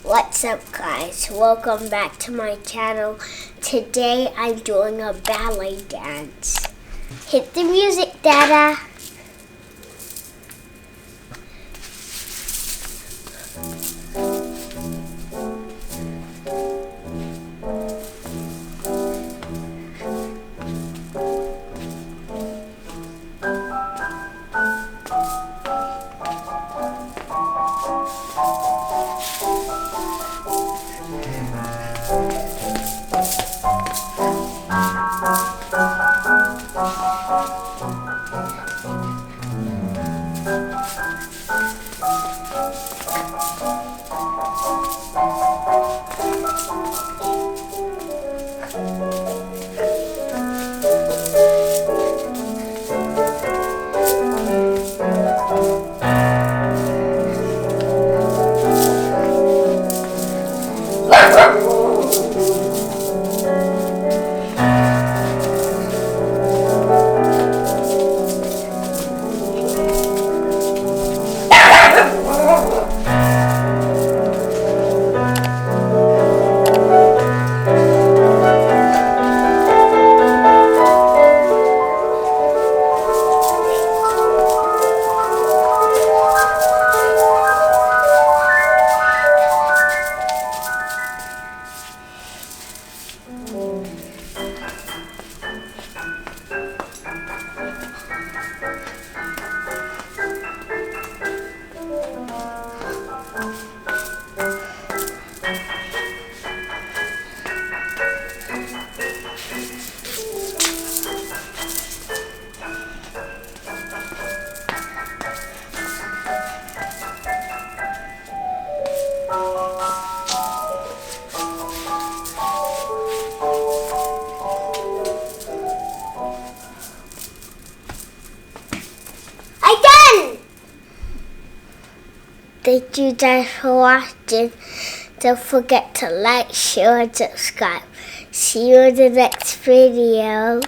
What's up, guys? Welcome back to my channel. Today I'm doing a ballet dance. Hit the music, Dada. Thank you guys for watching. Don't forget to like, share, and subscribe. See you in the next video.